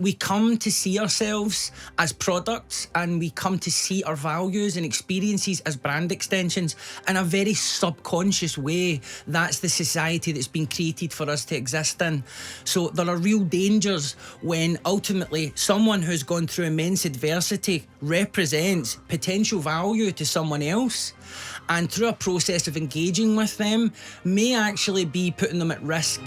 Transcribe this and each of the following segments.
we come to see ourselves as products, and we come to see our values and experiences as brand extensions in a very subconscious way. That's the society that's been created for us to exist in. So there are real dangers when ultimately someone who's gone through immense adversity represents potential value to someone else, and through a process of engaging with them may actually be putting them at risk.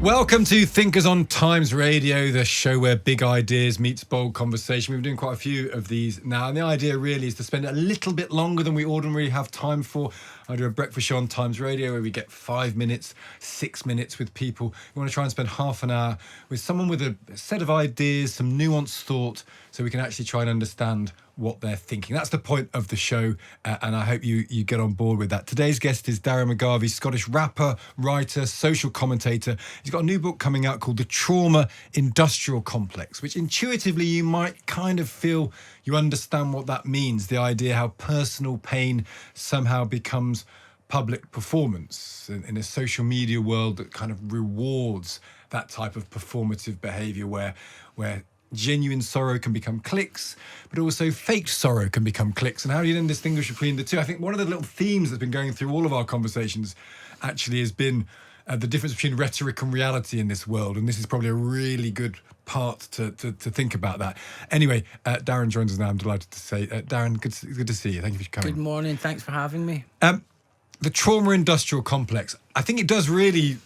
Welcome to Thinkers on Times Radio, the show where big ideas meets bold conversation. We've been doing quite a few of these now, and the idea really is to spend a little bit longer than we ordinarily have time for. I do a breakfast show on Times Radio where we get 5 minutes, 6 minutes with people. We want to try and spend half an hour with someone with a set of ideas, some nuanced thought, so we can actually try and understand what they're thinking. That's the point of the show, and I hope you get on board with that. Today's guest is Darren McGarvey, Scottish rapper, writer, social commentator. He's got a new book coming out called The Trauma Industrial Complex, which intuitively you might kind of feel you understand what that means, the idea how personal pain somehow becomes public performance in a social media world that kind of rewards that type of performative behaviour where genuine sorrow can become clicks, but also fake sorrow can become clicks. And how do you then distinguish between the two? I think one of the little themes that's been going through all of our conversations actually has been the difference between rhetoric and reality in this world. And this is probably a really good part to think about that. Anyway, Darren joins us now, I'm delighted to say. Darren, good to see you. Thank you for coming. Good morning. Thanks for having me. The trauma industrial complex, I think it does really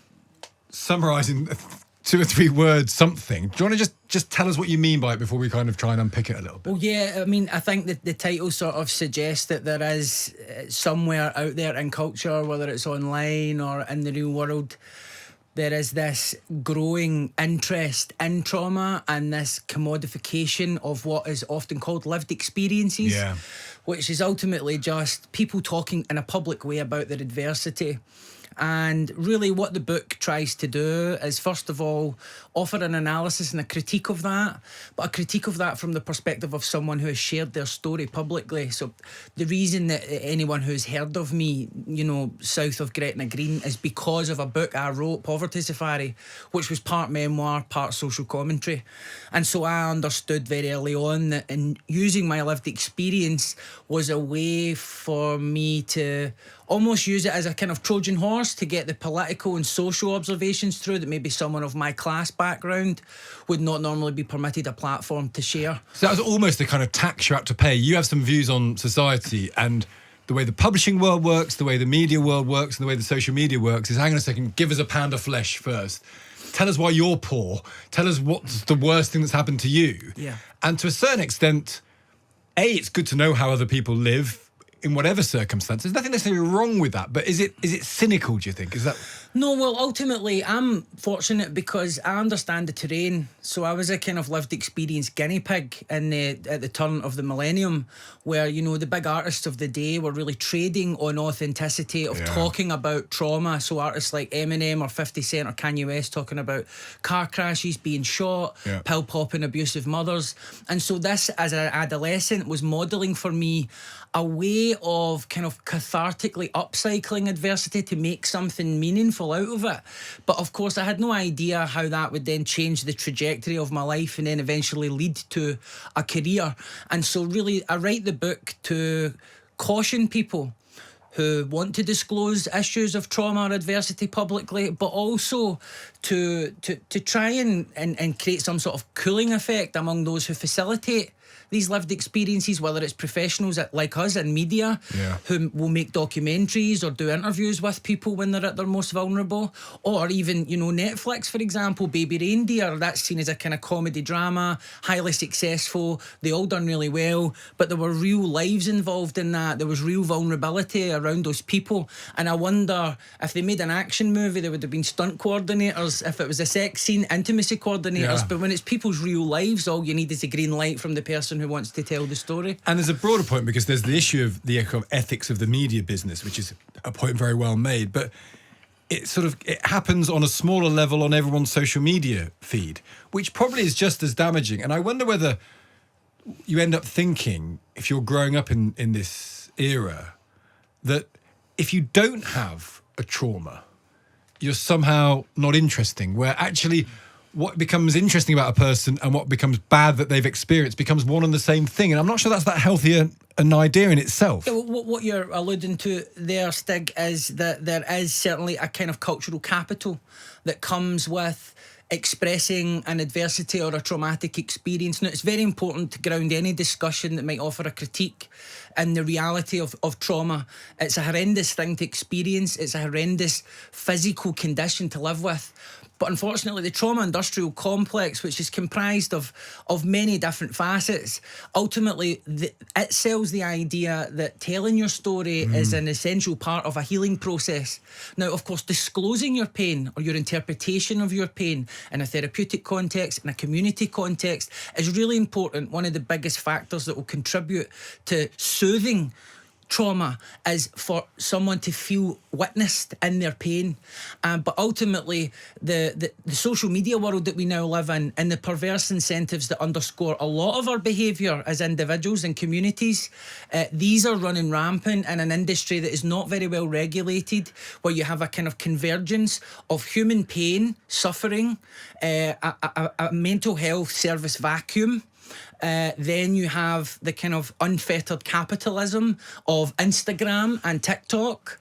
summarise in 2 or 3 words something. Do you want to just tell us what you mean by it before we kind of try and unpick it a little bit? Well, yeah, I mean, I think that the title sort of suggests that there is somewhere out there in culture, whether it's online or in the real world, there is this growing interest in trauma and this commodification of what is often called lived experiences, which is ultimately just people talking in a public way about their adversity. And really what the book tries to do is, first of all, offer an analysis and a critique of that, but a critique of that from the perspective of someone who has shared their story publicly. So the reason that anyone who's heard of me, south of Gretna Green, is because of a book I wrote, Poverty Safari, which was part memoir, part social commentary. And so I understood very early on that in using my lived experience was a way for me to almost use it as a kind of Trojan horse to get the political and social observations through that maybe someone of my class background would not normally be permitted a platform to share. So that was almost the kind of tax you're out to pay. You have some views on society and the way the publishing world works, the way the media world works, and the way the social media works is, hang on a second, give us a pound of flesh first. Tell us why you're poor. Tell us what's the worst thing that's happened to you. Yeah. And to a certain extent, it's good to know how other people live in whatever circumstances. There's nothing necessarily wrong with that, but is it cynical, do you think? Is that... No, well, ultimately, I'm fortunate because I understand the terrain. So I was a kind of lived experience guinea pig at the turn of the millennium, where, the big artists of the day were really trading on authenticity of talking about trauma. So artists like Eminem or 50 Cent or Kanye West talking about car crashes, being shot, pill popping abusive mothers. And so this, as an adolescent, was modelling for me a way of kind of cathartically upcycling adversity to make something meaningful out of it. But of course, I had no idea how that would then change the trajectory of my life and then eventually lead to a career. And so really, I write the book to caution people who want to disclose issues of trauma or adversity publicly, but also to try and create some sort of cooling effect among those who facilitate these lived experiences, whether it's professionals like us in media who will make documentaries or do interviews with people when they're at their most vulnerable, or even, Netflix, for example, Baby Reindeer, that's seen as a kind of comedy drama, highly successful, they all done really well, but there were real lives involved in that, there was real vulnerability around those people, and I wonder if they made an action movie, there would have been stunt coordinators, if it was a sex scene, intimacy coordinators, but when it's people's real lives, all you need is a green light from the person who wants to tell the story. And there's a broader point, because there's the issue of the ethics of the media business, which is a point very well made, but it happens on a smaller level on everyone's social media feed, which probably is just as damaging. And I wonder whether you end up thinking, if you're growing up in this era, that if you don't have a trauma, you're somehow not interesting, where actually what becomes interesting about a person and what becomes bad that they've experienced becomes one and the same thing. And I'm not sure that's that healthy an idea in itself. Yeah, what you're alluding to there, Stig, is that there is certainly a kind of cultural capital that comes with expressing an adversity or a traumatic experience. Now, it's very important to ground any discussion that might offer a critique in the reality of trauma. It's a horrendous thing to experience. It's a horrendous physical condition to live with. But unfortunately, the trauma industrial complex, which is comprised of many different facets, ultimately it sells the idea that telling your story is an essential part of a healing process. Now, of course, disclosing your pain or your interpretation of your pain in a therapeutic context, in a community context, is really important. One of the biggest factors that will contribute to soothing trauma is for someone to feel witnessed in their pain. But ultimately, the social media world that we now live in, and the perverse incentives that underscore a lot of our behaviour as individuals and communities, these are running rampant in an industry that is not very well regulated, where you have a kind of convergence of human pain, suffering, a mental health service vacuum. Then you have the kind of unfettered capitalism of Instagram and TikTok.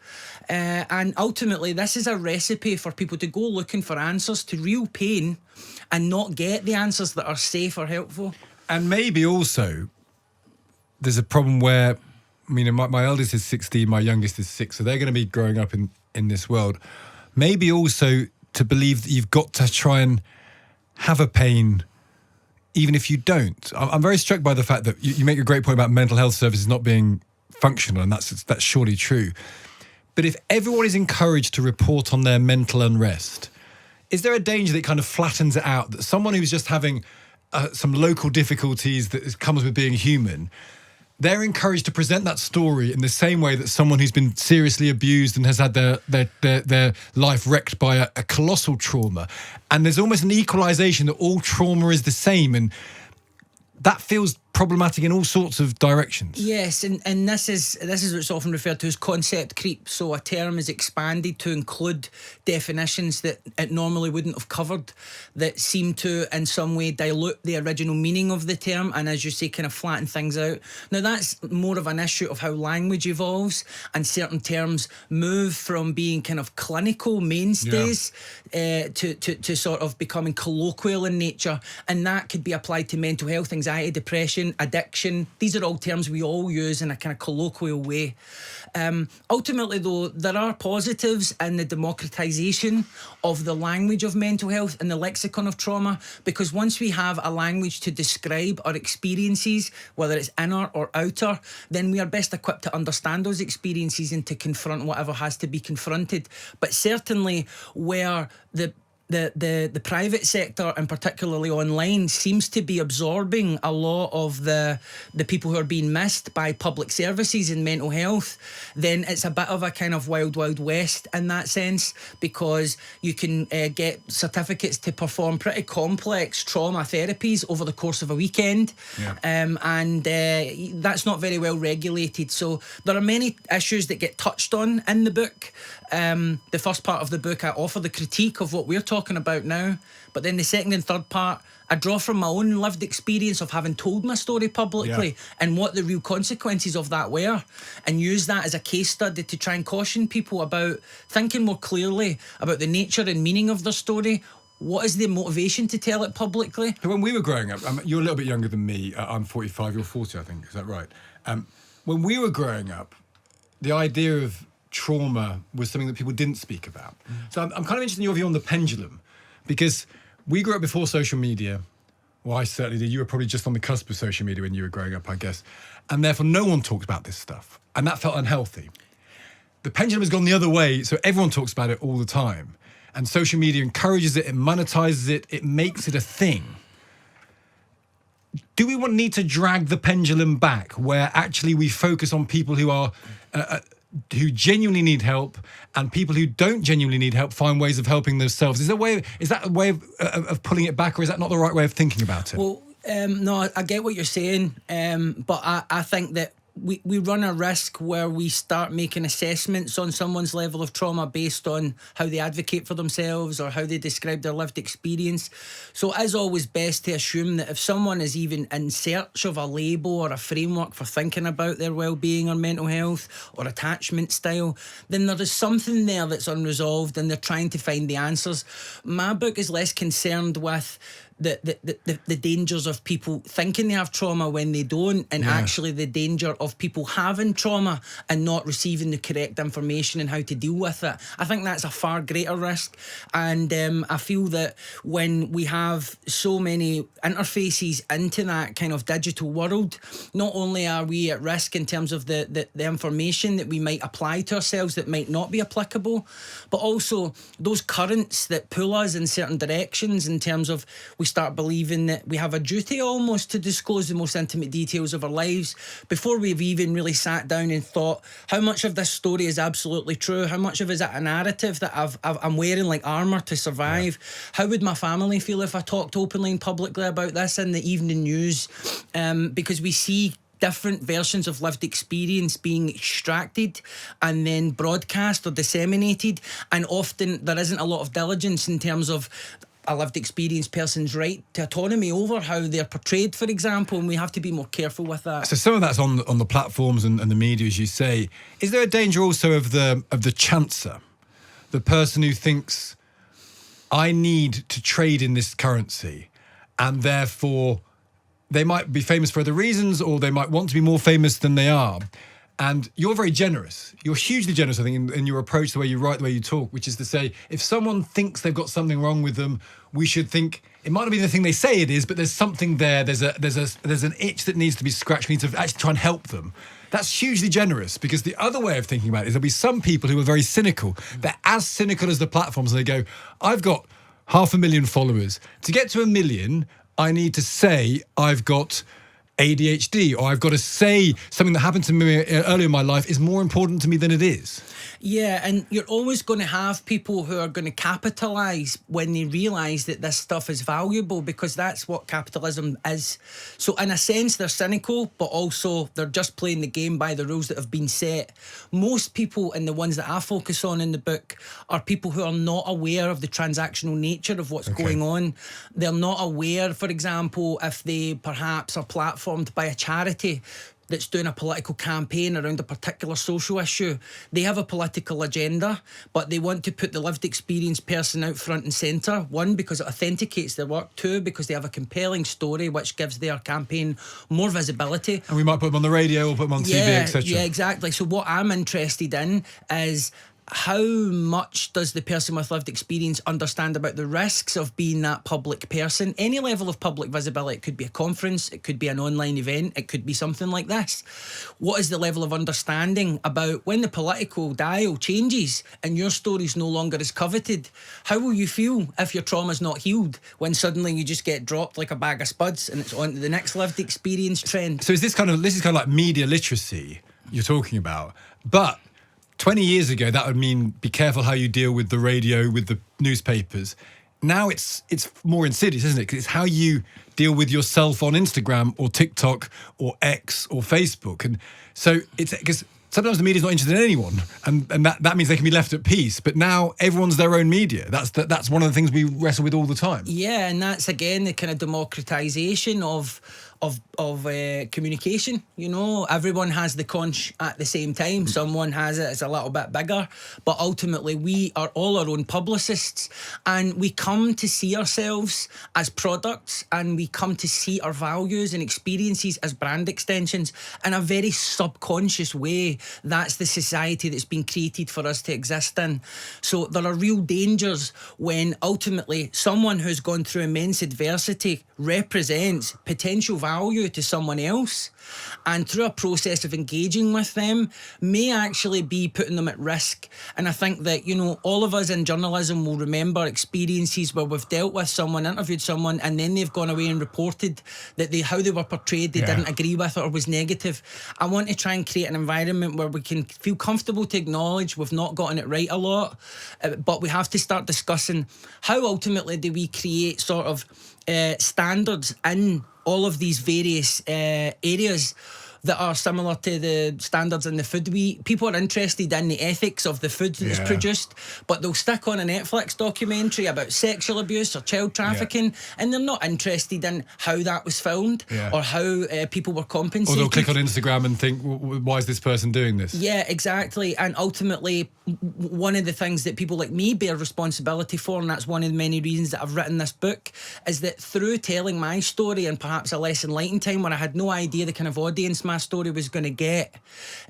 And ultimately, this is a recipe for people to go looking for answers to real pain and not get the answers that are safe or helpful. And maybe also there's a problem where, I mean, my eldest is 16, my youngest is 6, so they're going to be growing up in this world. Maybe also to believe that you've got to try and have a pain even if you don't. I'm very struck by the fact that you make a great point about mental health services not being functional, and that's surely true. But if everyone is encouraged to report on their mental unrest, is there a danger that it kind of flattens it out, that someone who's just having some local difficulties that comes with being human, they're encouraged to present that story in the same way that someone who's been seriously abused and has had their life wrecked by a colossal trauma, and there's almost an equalisation that all trauma is the same, and that feels problematic in all sorts of directions. Yes, and this is what's often referred to as concept creep. So a term is expanded to include definitions that it normally wouldn't have covered, that seem to in some way dilute the original meaning of the term, and as you say, kind of flatten things out. Now, that's more of an issue of how language evolves, and certain terms move from being kind of clinical mainstays to sort of becoming colloquial in nature, and that could be applied to mental health, anxiety, depression, addiction. These are all terms we all use in a kind of colloquial way. Ultimately, though, there are positives in the democratisation of the language of mental health and the lexicon of trauma, because once we have a language to describe our experiences, whether it's inner or outer, then we are best equipped to understand those experiences and to confront whatever has to be confronted. But certainly where the private sector, and particularly online, seems to be absorbing a lot of the people who are being missed by public services in mental health, then it's a bit of a kind of wild, wild west in that sense, because you can get certificates to perform pretty complex trauma therapies over the course of a weekend. And that's not very well regulated. So there are many issues that get touched on in the book. The first part of the book, I offer the critique of what we're talking about now, but then the second and third part, I draw from my own lived experience of having told my story publicly and what the real consequences of that were, and use that as a case study to try and caution people about thinking more clearly about the nature and meaning of their story. What is the motivation to tell it publicly? When we were growing up, you're a little bit younger than me. I'm 45, you're 40, I think. Is that right? When we were growing up, the idea of trauma was something that people didn't speak about. So I'm kind of interested in your view on the pendulum, because we grew up before social media. Well, I certainly did. You were probably just on the cusp of social media when you were growing up, I guess. And therefore, no one talked about this stuff. And that felt unhealthy. The pendulum has gone the other way, so everyone talks about it all the time. And social media encourages it, it monetizes it, it makes it a thing. Do we need to drag the pendulum back, where actually we focus on people who are who genuinely need help, and people who don't genuinely need help find ways of helping themselves? Is that a way of pulling it back, or is that not the right way of thinking about it? Well, no, I get what you're saying, but I think that we run a risk where we start making assessments on someone's level of trauma based on how they advocate for themselves or how they describe their lived experience. So it is always best to assume that if someone is even in search of a label or a framework for thinking about their well-being or mental health or attachment style, then there is something there that's unresolved and they're trying to find the answers. My book is less concerned with the dangers of people thinking they have trauma when they don't, and actually the danger of people having trauma and not receiving the correct information and how to deal with it. I think that's a far greater risk, and I feel that when we have so many interfaces into that kind of digital world, not only are we at risk in terms of the information that we might apply to ourselves that might not be applicable, but also those currents that pull us in certain directions in terms of we start believing that we have a duty almost to disclose the most intimate details of our lives before we've even really sat down and thought, how much of this story is absolutely true? How much of it is a narrative that I'm wearing like armour to survive? How would my family feel if I talked openly and publicly about this in the evening news? Because we see different versions of lived experience being extracted and then broadcast or disseminated, and often there isn't a lot of diligence in terms of a lived experience person's right to autonomy over how they're portrayed, for example, and we have to be more careful with that. So some of that's on the platforms and the media, as you say. Is there a danger also of the chancer, the person who thinks, I need to trade in this currency, and therefore they might be famous for other reasons, or they might want to be more famous than they are? And you're very generous. You're hugely generous, I think, in your approach, the way you write, the way you talk, which is to say, if someone thinks they've got something wrong with them, we should think it might not be the thing they say it is, but there's something there. There's an itch that needs to be scratched. We need to actually try and help them. That's hugely generous, because the other way of thinking about it is there'll be some people who are very cynical. They're as cynical as the platforms, and they go, I've got 500,000 followers. To get to 1 million, I need to say I've got ADHD, or I've got to say something that happened to me earlier in my life is more important to me than it is. Yeah, and you're always going to have people who are going to capitalise when they realise that this stuff is valuable, because that's what capitalism is. So in a sense, they're cynical, but also they're just playing the game by the rules that have been set. Most people, and the ones that I focus on in the book, are people who are not aware of the transactional nature of what's going on. They're not aware, for example, if they perhaps are platformed by a charity that's doing a political campaign around a particular social issue. They have a political agenda, but they want to put the lived experience person out front and centre. One, because it authenticates their work. Two, because they have a compelling story which gives their campaign more visibility. And we might put them on the radio or put them on TV, etc. Yeah, exactly. So what I'm interested in is, how much does the person with lived experience understand about the risks of being that public person? Any level of public visibility. It could be a conference, it could be an online event, it could be something like this. What is the level of understanding about when the political dial changes and your story's no longer as coveted? How will you feel if your trauma's not healed when suddenly you just get dropped like a bag of spuds and it's on to the next lived experience trend? So this is kind of like media literacy you're talking about, but 20 years ago, that would mean be careful how you deal with the radio, with the newspapers. Now it's more insidious, isn't it? Because it's how you deal with yourself on Instagram or TikTok or X or Facebook. And so it's because sometimes the media's not interested in anyone, and that means they can be left at peace. But now everyone's their own media. That's one of the things we wrestle with all the time. Yeah, and that's again the kind of democratization of communication. You know, everyone has the conch at the same time. Someone has it, it's a little bit bigger, but ultimately we are all our own publicists, and we come to see ourselves as products, and we come to see our values and experiences as brand extensions in a very subconscious way. That's the society that's been created for us to exist in. So there are real dangers when ultimately someone who's gone through immense adversity represents potential value to someone else, and through a process of engaging with them may actually be putting them at risk. And I think that, you know, all of us in journalism will remember experiences where we've dealt with someone, interviewed someone, and then they've gone away and reported that how they were portrayed, they didn't agree with it or was negative. I want to try and create an environment where we can feel comfortable to acknowledge we've not gotten it right a lot, but we have to start discussing how ultimately do we create sort of standards in all of these various areas that are similar to the standards in the food we eat. People are interested in the ethics of the food that's produced, but they'll stick on a Netflix documentary about sexual abuse or child trafficking, and they're not interested in how that was filmed or how people were compensated. Or they'll click on Instagram and think, why is this person doing this? Yeah, exactly. And ultimately, one of the things that people like me bear responsibility for, and that's one of the many reasons that I've written this book, is that through telling my story in perhaps a less enlightened time when I had no idea the kind of audience my story was going to get,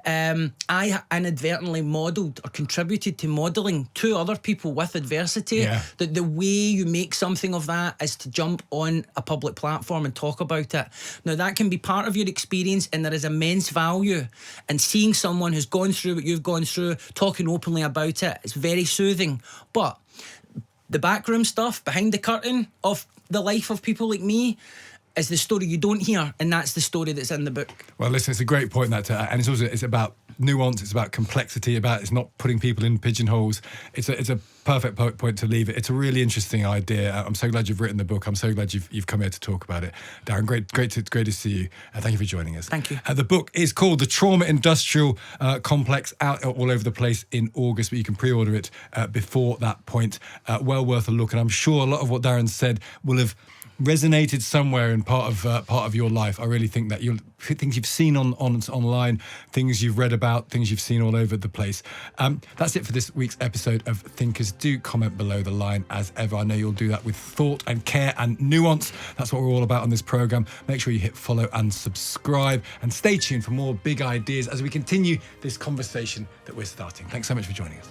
I inadvertently modelled or contributed to modelling to other people with adversity that the way you make something of that is to jump on a public platform and talk about it. Now, that can be part of your experience, and there is immense value in seeing someone who's gone through what you've gone through, talking openly about it. It's very soothing. But the backroom stuff behind the curtain of the life of people like me is the story you don't hear, and that's the story that's in the book. Well, listen, it's a great point, that, and it's about nuance, it's about complexity, it's not putting people in pigeonholes. It's a perfect point to leave it. It's a really interesting idea. I'm so glad you've written the book. I'm so glad you've come here to talk about it. Darren, great to see you. Thank you for joining us. Thank you. The book is called The Trauma Industrial Complex, out all over the place in August, but you can pre-order it before that point. Well worth a look, and I'm sure a lot of what Darren said will have resonated somewhere in part of your life. I really think that things you've seen online, things you've read about, things you've seen all over the place. That's it for this week's episode of Thinkers. Do comment below the line as ever. I know you'll do that with thought and care and nuance. That's what we're all about on this programme. Make sure you hit follow and subscribe, and stay tuned for more big ideas as we continue this conversation that we're starting. Thanks so much for joining us.